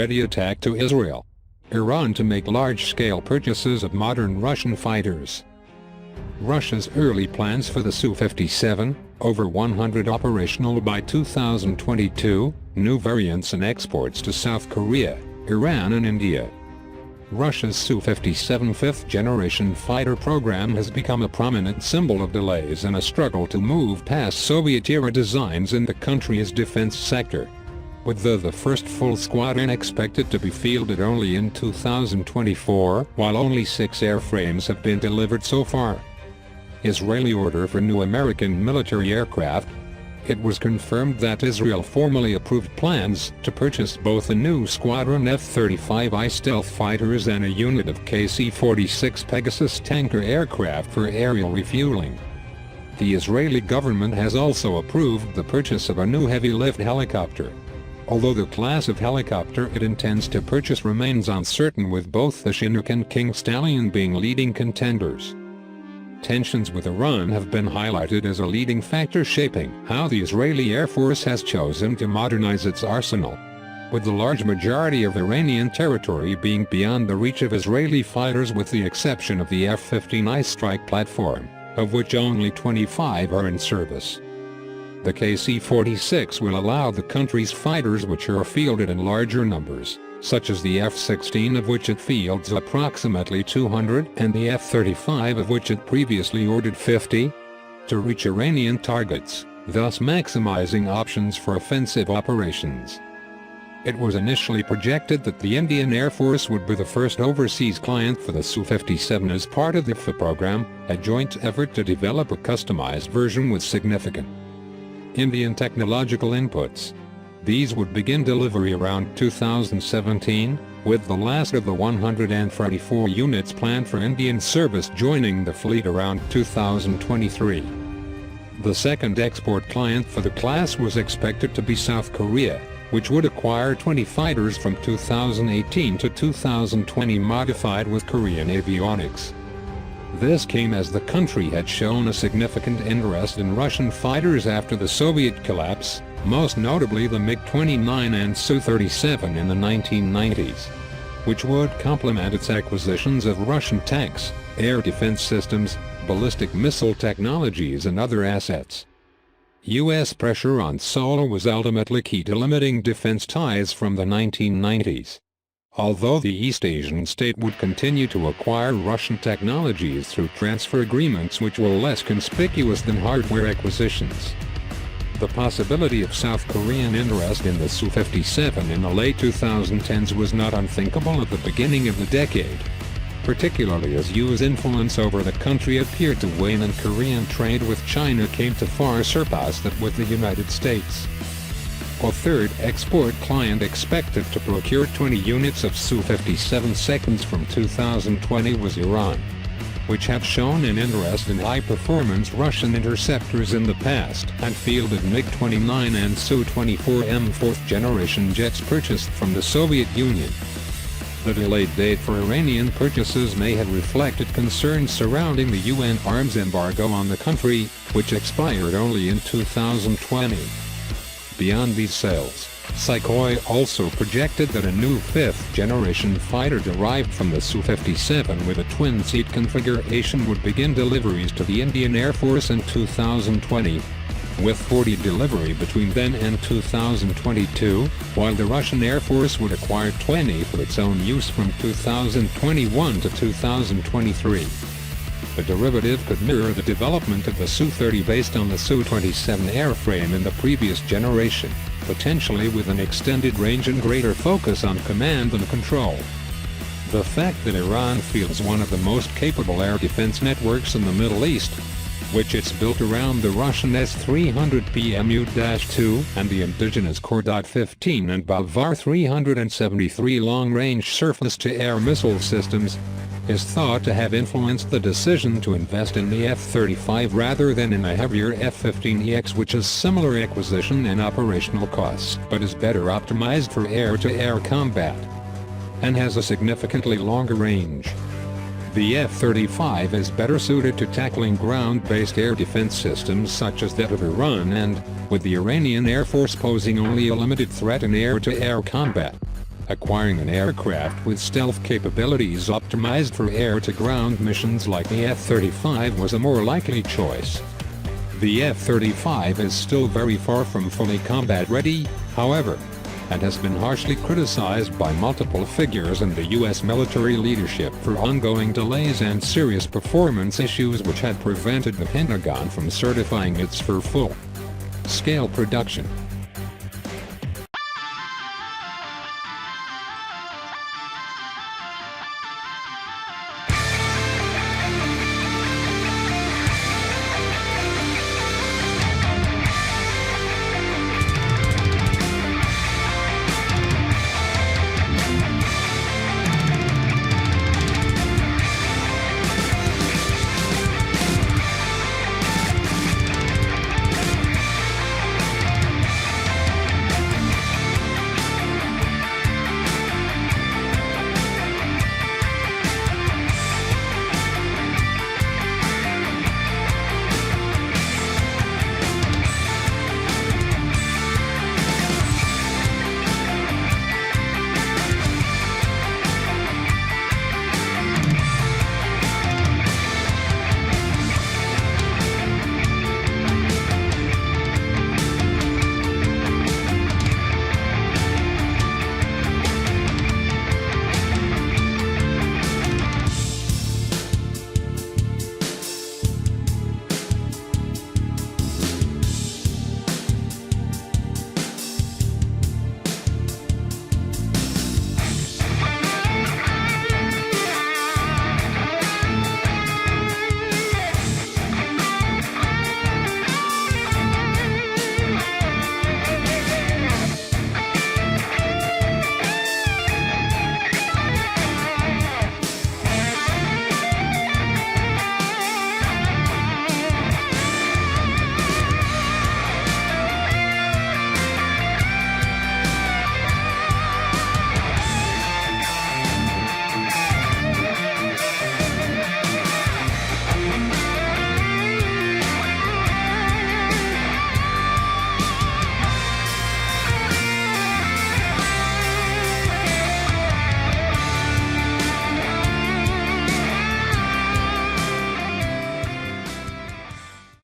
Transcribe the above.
ready attack to Israel. Iran to make large-scale purchases of modern Russian fighters. Russia's early plans for the Su-57, over 100 operational by 2022, new variants and exports to South Korea, Iran and India. Russia's Su-57 fifth-generation fighter program has become a prominent symbol of delays and a struggle to move past Soviet-era designs in the country's defense sector. With the first full squadron expected to be fielded only in 2024, while only 6 airframes have been delivered so far. Israeli order for new American military aircraft. It was confirmed that Israel formally approved plans to purchase both a new squadron F-35I stealth fighters and a unit of KC-46 Pegasus tanker aircraft for aerial refueling. The Israeli government has also approved the purchase of a new heavy-lift helicopter. Although the class of helicopter it intends to purchase remains uncertain, with both the Chinook and King Stallion being leading contenders. Tensions with Iran have been highlighted as a leading factor shaping how the Israeli Air Force has chosen to modernize its arsenal. With the large majority of Iranian territory being beyond the reach of Israeli fighters with the exception of the F-15I strike platform, of which only 25 are in service. The KC-46 will allow the country's fighters, which are fielded in larger numbers, such as the F-16 of which it fields approximately 200 and the F-35 of which it previously ordered 50, to reach Iranian targets, thus maximizing options for offensive operations. It was initially projected that the Indian Air Force would be the first overseas client for the Su-57 as part of the IFA program, a joint effort to develop a customized version with significant Indian technological inputs. These would begin delivery around 2017, with the last of the 144 units planned for Indian service joining the fleet around 2023. The second export client for the class was expected to be South Korea, which would acquire 20 fighters from 2018 to 2020 modified with Korean avionics. This came as the country had shown a significant interest in Russian fighters after the Soviet collapse, most notably the MiG-29 and Su-37 in the 1990s, which would complement its acquisitions of Russian tanks, air defense systems, ballistic missile technologies and other assets. U.S. pressure on Seoul was ultimately key to limiting defense ties from the 1990s. Although the East Asian state would continue to acquire Russian technologies through transfer agreements which were less conspicuous than hardware acquisitions. The possibility of South Korean interest in the Su-57 in the late 2010s was not unthinkable at the beginning of the decade, particularly as U.S. influence over the country appeared to wane and Korean trade with China came to far surpass that with the United States. A third export client expected to procure 20 units of Su-57 seconds from 2020 was Iran, which had shown an interest in high-performance Russian interceptors in the past and fielded MiG-29 and Su-24M fourth-generation jets purchased from the Soviet Union. The delayed date for Iranian purchases may have reflected concerns surrounding the UN arms embargo on the country, which expired only in 2020. Beyond these sales, Sukhoi also projected that a new fifth-generation fighter derived from the Su-57 with a twin-seat configuration would begin deliveries to the Indian Air Force in 2020, with 40 delivery between then and 2022, while the Russian Air Force would acquire 20 for its own use from 2021 to 2023. The derivative could mirror the development of the Su-30 based on the Su-27 airframe in the previous generation, potentially with an extended range and greater focus on command and control. The fact that Iran fields one of the most capable air defense networks in the Middle East, which it's built around the Russian S-300 Mu-2 and the indigenous Khordad-15 and Bavar 373 long-range surface-to-air missile systems, is thought to have influenced the decision to invest in the F-35 rather than in a heavier F-15EX, which has similar acquisition and operational costs but is better optimized for air-to-air combat and has a significantly longer range. The F-35 is better suited to tackling ground-based air defense systems such as that of Iran and, with the Iranian Air Force posing only a limited threat in air-to-air combat, Acquiring an aircraft with stealth capabilities optimized for air-to-ground missions like the F-35 was a more likely choice. The F-35 is still very far from fully combat-ready, however, and has been harshly criticized by multiple figures in the U.S. military leadership for ongoing delays and serious performance issues which had prevented the Pentagon from certifying it for full-scale production.